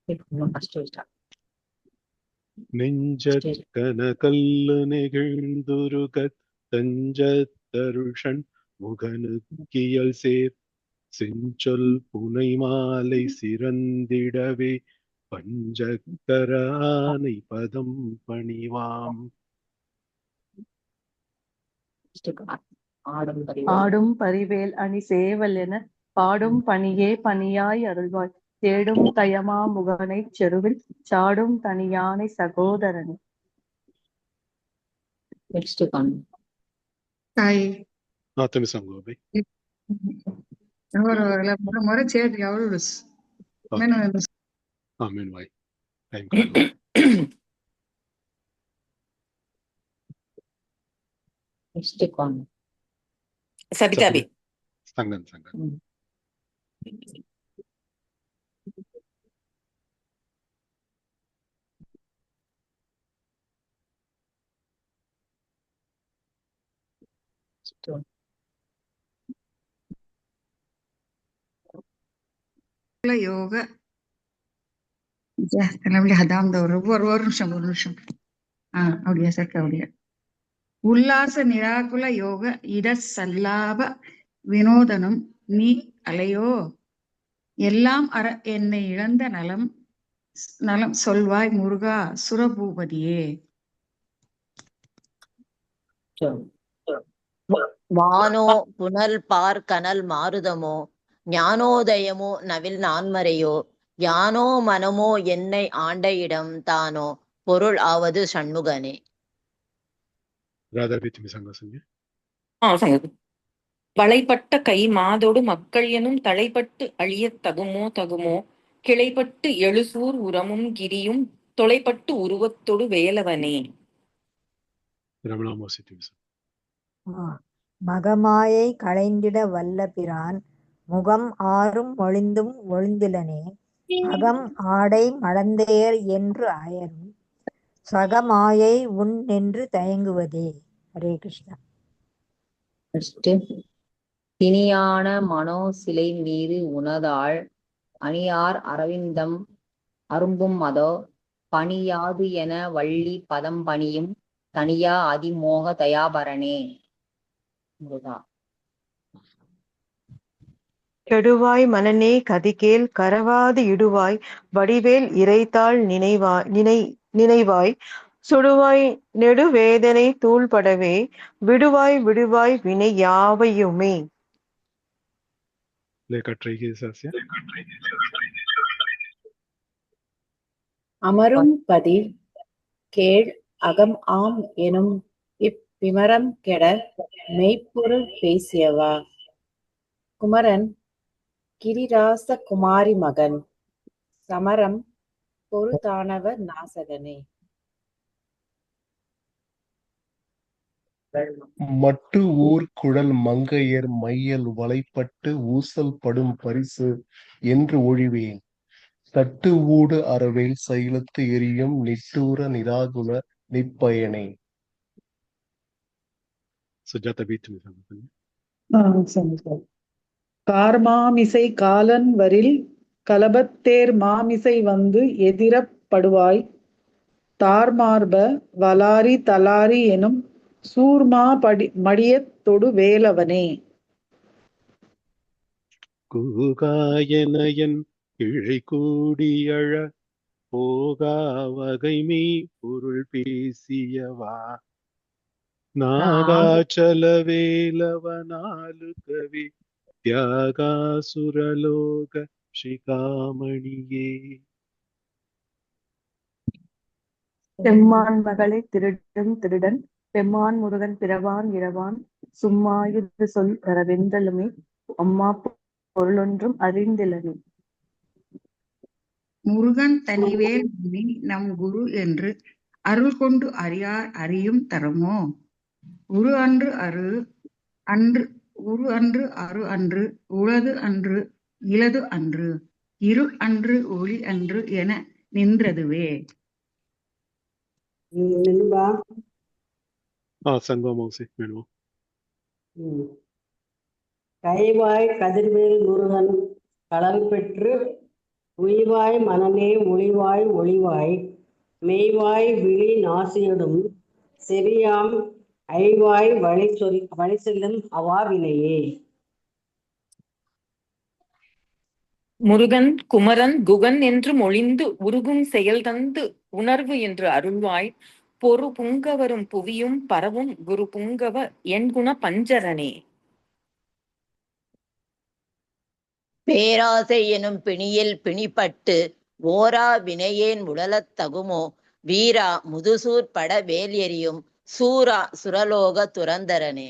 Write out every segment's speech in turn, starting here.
First start. நெஞ்சற்கன கல்லு நெகிழ்ந்துருகத் தஞ்சத்தருஷன் முகனுக்கியல் சேர் செஞ்சொல் புனை மாலை சிறந்திடவே பஞ்சக்கரானை பதம் பணிவாம். ஆடும் பரிவேல் அணி சேவல் என பாடும் பணியே பணியாய் அருள்வாய் தேடும் தயமா முகனைச் செருவில் சாடும் தனியானை சகோதரனே. நெக்ஸ்ட் காணும். ತಾಯಿ ஆத்தமிசங்கோபை ಅವರು ಎಲ್ಲ ಮೊರೆ ಸೇರಿ ಅವರು ஆமீன் வாய் டைம். நெக்ஸ்ட் காணும். சபிதாபி. சங்கன் சங்கன் யோக அப்படி அதாம்தவர் ஒரு நிமிஷம் அப்படியா சார் அப்படியா உல்லாச நிராகுல யோக இட சல்லாப வினோதனம் நீ அலையோ எல்லாம் அற என்னை இழந்த நலம் நலம் சொல்வாய் முருகா சுரபூபதியே. வானோ புனல் பார் கனல் மாருதமோ ஞானோதயமோ நவில் நான்மறையோ யானோ மனமோ என்னை ஆண்ட இடம் தானோ பொருள் ஆவது சண்முகனே. வளைப்பட்ட கை மாதோடு மக்கள் எனும் தலைப்பட்டு அழியத் தகுமோ கிளைப்பட்டு எழுசூர் உரமும் கிரியும் தொலைப்பட்டு உருவத்தொடு வேலவனே. மகமாயை களைந்திட வல்ல பிரான் முகம் ஆறும் ஒளிந்தும் ஒளிந்திலனே அகம் ஆடை மடந்தையர் என்று அயரும் சகமாயை உன் என்று தயங்குவதே. ஹரே கிருஷ்ணா. திணியான மனோ சிலை மீது உனதாள் அணியார் அரவிந்தம் அரும்பும் மதோ பணியாது என வள்ளி பதம் பணியும் தனியா அதிமோக தயாபரணே. முருகா. கெடுவாய் மனநே கதிகேல் கரவாது இடுவாய் வடிவேல் இறைத்தாள் நினைவாய் சுடுவாய் நெடுவேதனை தூள்படவே விடுவாய் வினை யாவையுமே. அமரும் பதி கேள் அகம் ஆம் எனும் இப்பிமரம் கெட மெய்ப்பொருள் பேசியவா குமரன் கிரிராச குமாரி மகன் சமரம் பொருதானவர் நாசகனே. மட்டு ஊர் குழல் மங்கையர் மையல் வலைப்பட்டு ஊசல் படும் பரிசு என்று ஒழிவேன் தட்டு ஊடு அறவேல் சைலத்து எரியும் நிட்டூர நிராகுல நிப்பயனே. கார்மாமிசை காலன் வரில் கலபத்தேர் மாமிசை வந்து எதிரப்படுவாய் தார்மார்ப வலாரி தலாரி எனும் சூர்மா மடியத்தொடு வேலவனே. கூகாயனயன் இழை கூடியழ போகா வகைமை பொருள் பேசியவா நாகாச்சலவேலவனாலு கவி தியாகாசுரலோக ஸ்ரீகாமணியே. செம்மான் மகளை திருடும் திருடன் பெம்மான் முருகன் பிறவான் இரவான் சும்மாயுது சொல் வரவென்றலுமே அம்மா பொருளொன்றும் அறிந்திலனே. முருகன் தனிவேல் நம் குரு என்று அருள் கொண்டு அறியும் தரமோ உரு அன்று அரு அன்று உளது அன்று இலது அன்று இருள் அன்று ஒளி அன்று என நின்றதுவே. கைவாய் கதிர்வேல் முருகன் களல் பெற்று உய்வாய் மனநே மொழிவாய் ஒளிவாய் மெய்வாய் விழி நாசியடும் செவியாம் ஐவாய் வழி செல்லும் அவாவினையே. முருகன் குமரன் குகன் என்று மொழிந்து உருகும் செயல் தந்து உணர்வு என்று அருள்வாய் பொறு புங்கவரும் புவியும் பரவும் குரு புங்கவ எண்குண பஞ்சரனே. பேராசை எனும் பிணியில் பிணிப்பட்டு ஓரா வினையேன் உடலத் தகுமோ வீரா முதுசூர் பட வேல் எறியும் சூரா சுரலோக துரந்தரனே.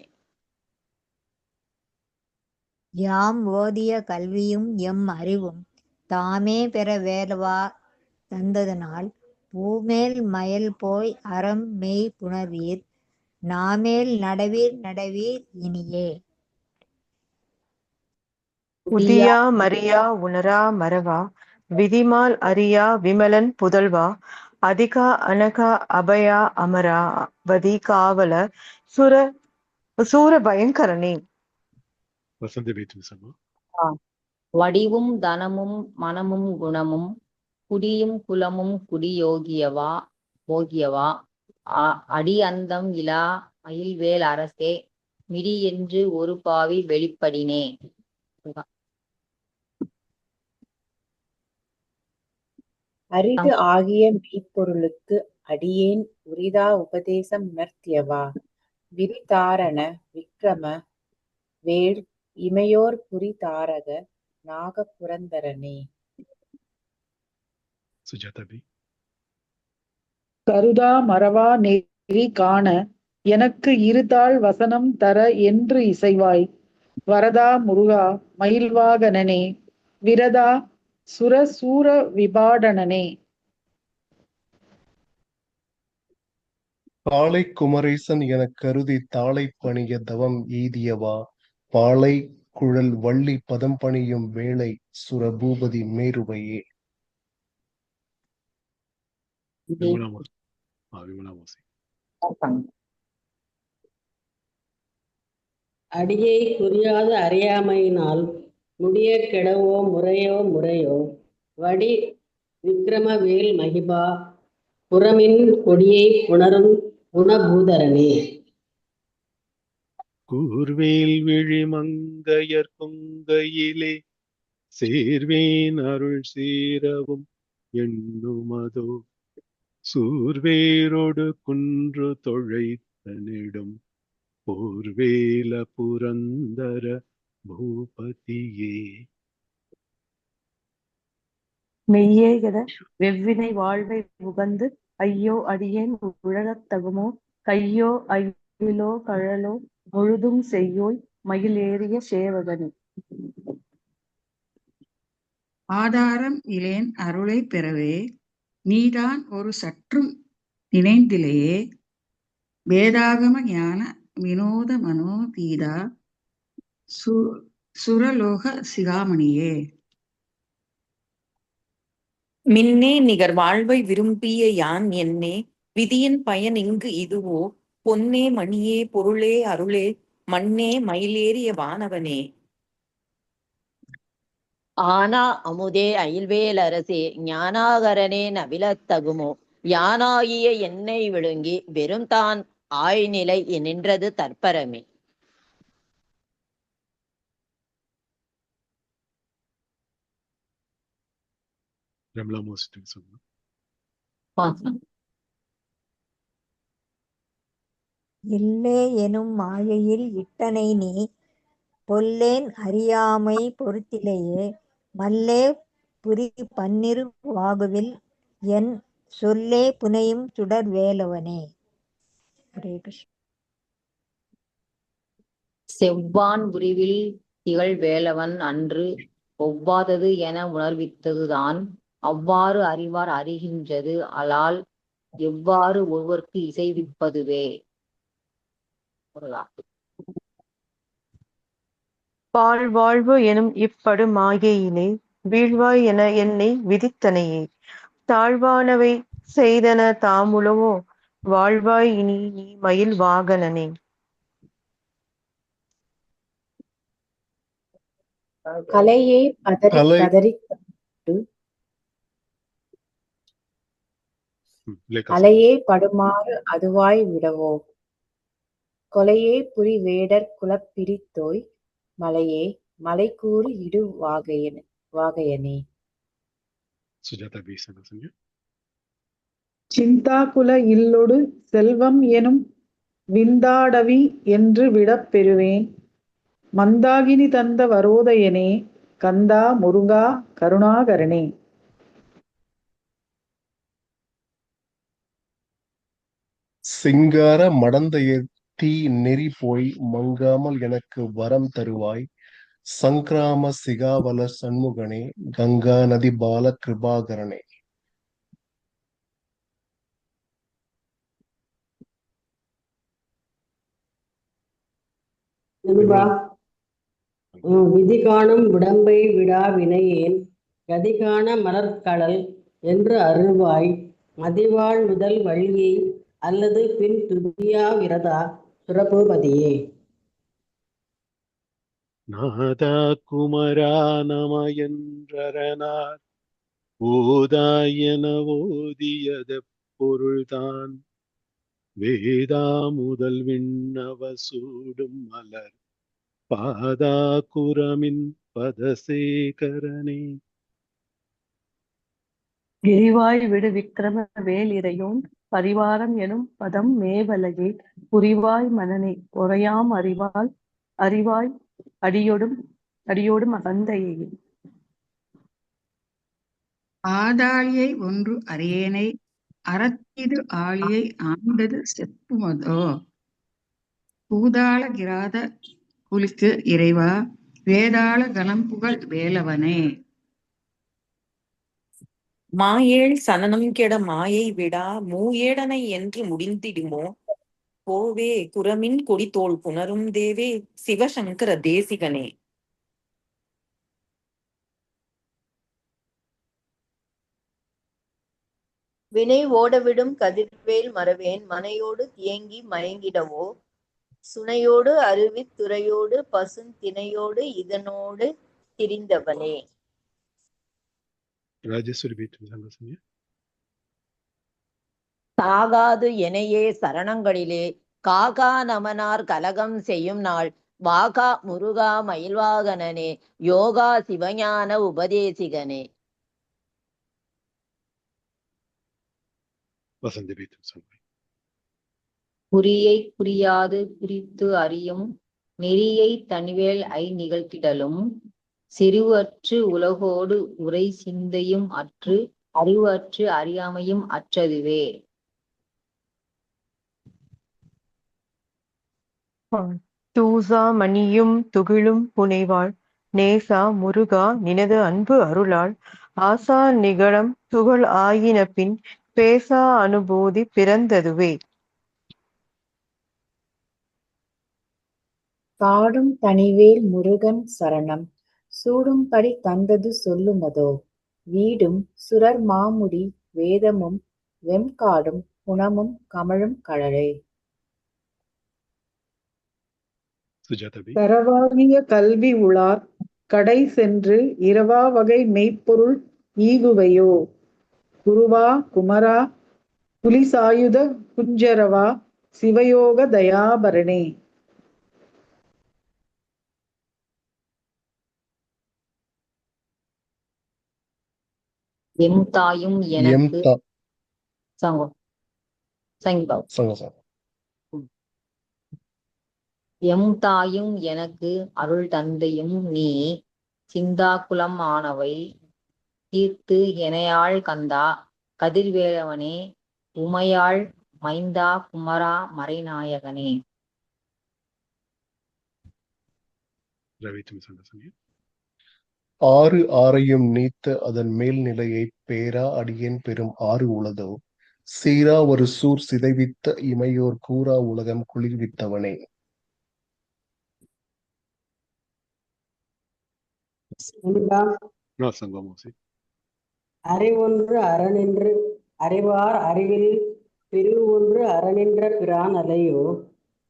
யாம் ஓதிய கல்வியும் எம் அறிவும் தாமே பெற வேலவா தந்ததனால் பூமேல் மயல் போய் அறம் மெய் புணர்வீர் நாமேல் நடவீர் நடவீர் இனியே. உதியா மரியா உணரா மறவா விதிமால் அரியா விமலன் புதல்வா அதிகா அனகா அபயா அமரா வதி காவல சூர பயங்கரனே. வசந்தி பேச்சு சொன்னா வடிவும் தனமும் மனமும் குணமும் குடியும் குலமும் குடியோகியவா போகியவா அடி அந்தம் இலா மயில்வேல் அரசே மிடி என்று ஒரு பாவி வெளிப்படினே. அரிது ஆகிய மெய்ப்பொருளுக்கு அடியேன் உரிதா உபதேசம் உணர்த்தியவா விரிதாரண விக்ரம வேள் இமையோர் புரிதாரக நாகபுரந்தரனே. சுஜாதாபி. கருதா மறவா நெறி காண எனக்கு இருதாள் வசனம் தர என்று இசைவாய் வரதா முருகா மயில்வாகனனே விரதா சுரசூர விபாடனனே. காளை குமரேசன் எனக் கருதி தாளை பணிய தவம் எய்தியவா பாளை குழல் வள்ளி பதம் பணியும் வேளை சுர பூபதி மேருவையே. விமலாமோசி. அடியை குறியாத அறியாமையினால் முடிய கெடவோ முறையோ முறையோ வடி விக்கிரமவேல் மகிபா புறமின் கொடியை புணரும் குணபூதரனே. கூர்வேல் விழி மங்கையர் கொங்கையிலே சேர்வேன் அருள் சீரவும் எண்ணுமதோ சூர்வேரோடு குன்று தொழைத்த நெடும் போர்வேல புரந்தர பூபதியே. மெய்யேகத வெவ்வினை வாழ்வை உகந்து ஐயோ அடியேன் உழலத் தகுமோ கையோ ஐவிலோ கழலோ முழுதும் செய்யோய் மயில் ஏறிய சேவகனே. ஆதாரம் இலேன் அருளை பெறவே நீதான் ஒரு சற்றும் நினைந்திலேயே வேதாகம ஞான வினோத மனோதீதா சுரலோக சிகாமணியே. மின்னே நிகர் வாழ்வை விரும்பிய யான் என்னே விதியின் பயன் இங்கு இதுவோ பொன்னே மணியே பொருளே அருளே மண்ணே மயிலேறிய வானவனே. ஆனா அமுதே அயில்வேல் அரசே ஞானாகரனே நவிலத் தகுமோ யானாகிய என்னை விழுங்கி வெறும் தான் ஆய்நிலை நின்றது தற்பரமே. விமலாமோசி சொன்னா இல்லே எனும் மாயையில் இட்டனை நீ பொல்லேன் அறியாமை பொறுத்திலேயே மல்லே புரி பன்னிரு வாகுவில் என் சொல்லே புனையும் சுடர் வேலவனே. ஹரே கிருஷ்ணா. செவ்வான் உருவில் திகழ் வேலவன் அன்று ஒவ்வாதது என உணர்வித்ததுதான் அவ்வாறு அறிவார் அறிகின்றது அலால் எவ்வாறு ஒருவர்க்கு இசைவிப்பதுவே. வாழ்வு எனும் இப்படு மாயையிலே வீழ்வாய் என என்னை விதித்தனையே தாழ்வானவை செய்தன தாமுலவோ வாழ்வாய் இனி நீ மயில் வாகனனே. கலையே பதறி கலை கதறி லேக்கா சொல்லுங்க. அலையே படுமாறு அதுவாய் விடவோ கொலையே புரி வேடர் குலப்பிரித்தோய் மலையே மலைக்கூறு இடு வாகையனே. சுஜாதா பி சொல்லுங்க. சிந்தாகுல இல்லொடு செல்வம் எனும் விந்தாடவி என்று விடப் பெறுவேன் மந்தாகினி தந்த வரோதயனே கந்தா முருகா கருணாகரனே. சிங்கார மடந்தையர் தீ நெறி போய் மங்காமல் எனக்கு வரம் தருவாய் சங்கிராம சிகாவல சண்முகனே கங்கா நதி பால கிருபாகரனே. நண்பா, விதி காணும் உடம்பை விடா வினையேன் கதிகான மலர்கடல் என்று அருள்வாய் மதிவாழ் முதல் வழியை அல்லது பின் துதியா விரதா சுரபூபதியே. நாதா குமரா நம என்றனார் ஓதாயன ஓதியத பொருள்தான் வேதா முதல் விண்ணவ சூடும் மலர் பாதா குரமின் பதசேகரனே. எரிவாய் விடு விக்கிரம வேல் இறையோன் பரிவாரம் எனும் பதம் மேவலையே புரிவாய் மனனே உரையாம் அறிவாய் அடியோடும் அகந்தையே. ஆதாளியை ஒன்று அறியேனை அறத்தீது ஆளியை ஆண்டது செப்புமதோ பூதாள கிராத குலிக்கு இறைவா வேதாள கணம்புகழ் வேலவனே. மாயேள் சனனம் கெட மாயை விடா மூயேடனை என்று முடிந்திடுமோ போவே குரமின் கொடித்தோள் புணரும் தேவே சிவசங்கர தேசிகனே. வினை ஓடவிடும் கதிர்வேல் மறவேன் மனையோடு தியங்கி மயங்கிடவோ சுனையோடு அருவித் துறையோடு பசுந்திணையோடு இதனோடு திரிந்தவனே. ராஜேஸ்வரி பி சொல்லுங்க. சாகாது எனையே சரணங்களிலே காகா நமனார் கலகம் செய்யும் நாள் வாகா முருகா மயில்வாகனனே யோகா சிவஞான உபதேசிகனே. வசந்தி பி சொல்லுங்க. குறியை குறியாது குறித்து அறியும் நெறியை தனிவேல் நிகழ்த்திடலும் செறிவு அற்று உலகோடு உரை சிந்தையும் அற்று அறிவு அற்று அறியாமையும் அற்றதுவே. தூசா மணியும் துகிலும் புனைவாள் நேசா முருகா நினது அன்பு அருளால் ஆசா நிகழம் துகள் ஆயின பின் பேசா அனுபூதி பிறந்ததுவே. காடும் தனிவேல் முருகன் சரணம் சூடும்படி தந்தது சொல்லுமதோ வீடும் சுரர் மாமுடி வேதமும் வெம்காடும் புனமும் கமழும் கழலே. கரவாகிய கல்வி உளார் கடை சென்று இரவா வகை மெய்ப்பொருள் ஈகுவையோ குருவா குமரா புலிசாயுத குஞ்சரவா சிவயோக தயாபரணே. எம் தாயும் எனக்கு எம் தாயும் எனக்கு அருள் தந்தையும் நீ சிந்தாகுலம் ஆனவை தீர்த்து எனையாள் கந்தா கதிர்வேலவனே உமையாள் மைந்தா குமரா மறைநாயகனே. ஆறு ஆறையும் நீத்த அதன் மேல் நிலையை பேரா அடியேன் பெரும் ஆறு உளதோ சீரா ஒரு சூர் சிதைவித்த இமையோர் கூறா உலகம் குளிர்வித்தவனே. அறிவொன்று அறநின்று அறிவார் அறிவில் பிரிவு ஒன்று அறநின்ற பிரான் அலையோ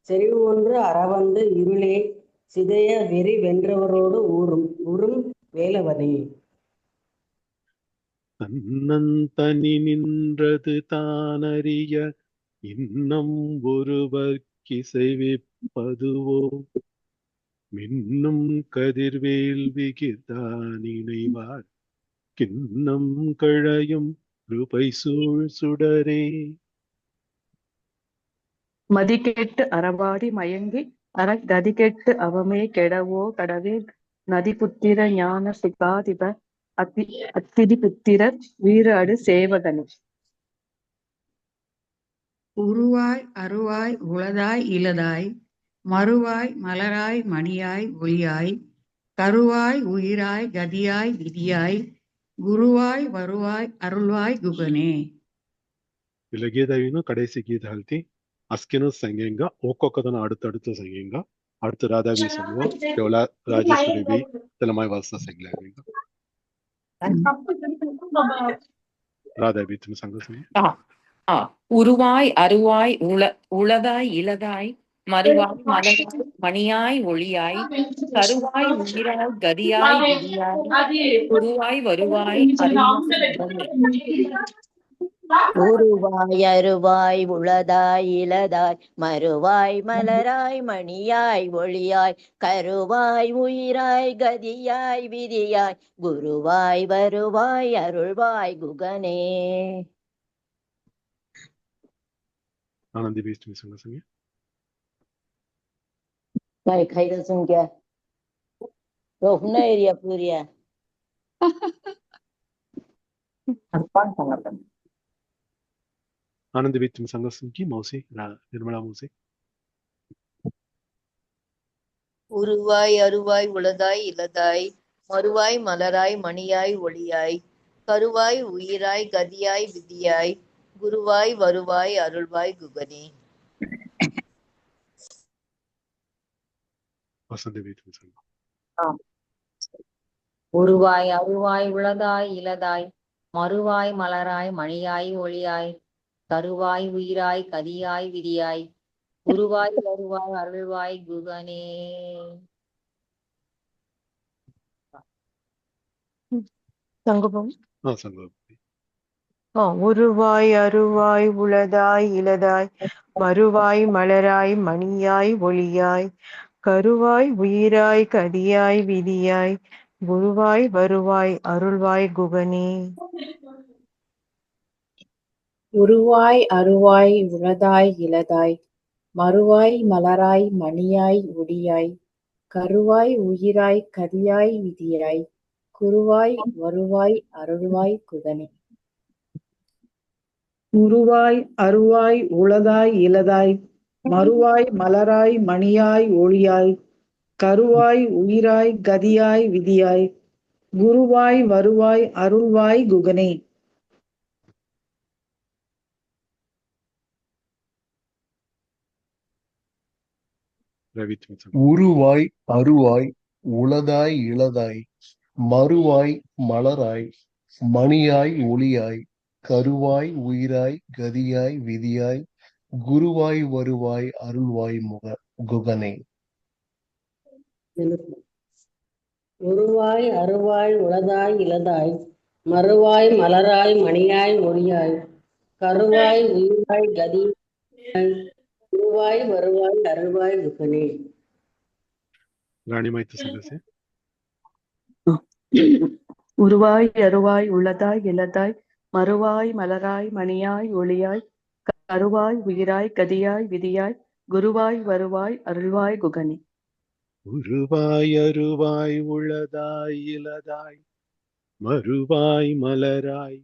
செறிவு ஒன்று அறவந்து இருளே சிதைய வெறி வென்றவரோடு உறும் வேலவனே. தன்னந்தனி நின்றது தானறிய இன்னம் ஒருவர்க்கிசைவிப்பதுவோ மின்னும் கதிர்வேல் விகிர்தா நினைவார் கிண்ணம் கழையும் கிருபை சூழ் சுடரே. மதிகெட்டு அறவாடி மயங்கி கதிகெட்டு அவமே கெடவோ கடவில் நதிபுத்திர ஞான சிகாதிப அத்திதி புத்திரர் வீறு சேவகனே. உருவாய் அருவாய் உளதாய் இலதாய் மறுவாய் மலராய் மணியாய் ஒளியாய் கருவாய் உயிராய் கதியாய் விதியாய் குருவாய் வருவாய் அருள்வாய் குகனே. ಇಲ್ಲ ಗೀತ ಏನು ಕಡೆಸಿ ಗೀತ ಹೇಳ್ತಿ ಅಸ್ಕಿನ ಸಂಗಂಗ ಒಕ್ಕೊಕ್ಕದನ அடுத்தடுத்த ಸಂಗಂಗ அடுத்து ராதாவி சொல்லுவோம் எவ்வளோ ராஜேஸ்வரி பி தலைமாய் வாச சங்கங்க ராதாவி தும் சங்க உருவாய் அருவாய் உளதாய் இலதாய் மறுவாய் மலராய் மணியாய் ஒளியாய் கருவாய் உயிராய் கதியாய் விதியாய் குருவாய் வருவாய் உருவாய் அருவாய் உளதாய் இலதாய் மறுவாய் மலராய் மணியாய் ஒளியாய் கருவாய் உயிராய் கதியாய் விதியாய் குருவாய் வருவாய் அருள்வாய் குகனே. आनंदी बीच में संग संगे काय खाइदा सुन क्या रोहना एरिया पूरिया आनंदी बीच में संग की मौसी निर्मला मौसी. உருவாய் அருவாய் உளதாய் இலதாய் மறுவாய் மலராய் மணியாய் ஒளியாய் கருவாய் உயிராய் கதியாய் விதியாய் குருவாய் வருவாய் அருள்வாய் குகனே. உருவாய் அருவாய் உளதாய் இலதாய் மறுவாய் மலராய் மணியாய் ஒளியாய் கருவாய் உயிராய் கதியாய் விதியாய் குருவாய் வருவாய் அருள்வாய் குகனே. சங்கபம். சங்கபம். உருவாய் அருவாய் உளதாய் இலதாய் மறுவாய் மலராய் மணியாய் ஒளியாய் கருவாய் உயிராய் கதியாய் விதியாய் குருவாய் வருவாய் அருள்வாய் குகனே. உருவாய் அருவாய் உளதாய் இலதாய் மறுவாய் மலராய் மணியாய் ஒளியாய் கருவாய் உயிராய் கதியாய் விதியாய் குருவாய் வருவாய் அருள்வாய் குகனே. உருவாய் அருவாய் உளதாய் இலதாய் மறுவாய் மலராய் மணியாய் ஒளியாய் கருவாய் உயிராய் கதியாய் விதியாய் குருவாய் வருவாய் அருள்வாய் குகனே. உருவாய் அருவாய் உளதாய் இலதாய் மறுவாய் மலராய் மணியாய் ஒளியாய் கருவாய் உயிராய் கதியாய் விதியாய் குருவாய் வருவாய் அருள்வாய் குகனே. உருவாய் அருவாய் உளதாய் இலதாய் மறுவாய் மலராய் மணியாய் ஒளியாய் கருவாய் உயிராய் கதியாய் குருவாய் வருவாய் அருள்வாய் குகனே. ராணி மைத்து संग से உருவாய் அருவாய் உளதாய் இலதாய் மறுவாய் மலராய் மணியாய் ஒளியாய் கருவாய் உயிராய் கதியாய் விதியாய் குருவாய் வருவாய் அருள்வாய் குகனே. உருவாய் அருவாய் உளதாய் இலதாய் மறுவாய் மலராய்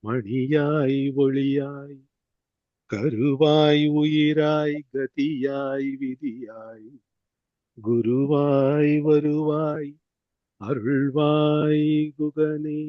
மணியாய் ஒளியாய் கருவாய் உயிராய் கதியாய் விதியாய் குருவாய் வருவாய் அருள்வாய் குகனே.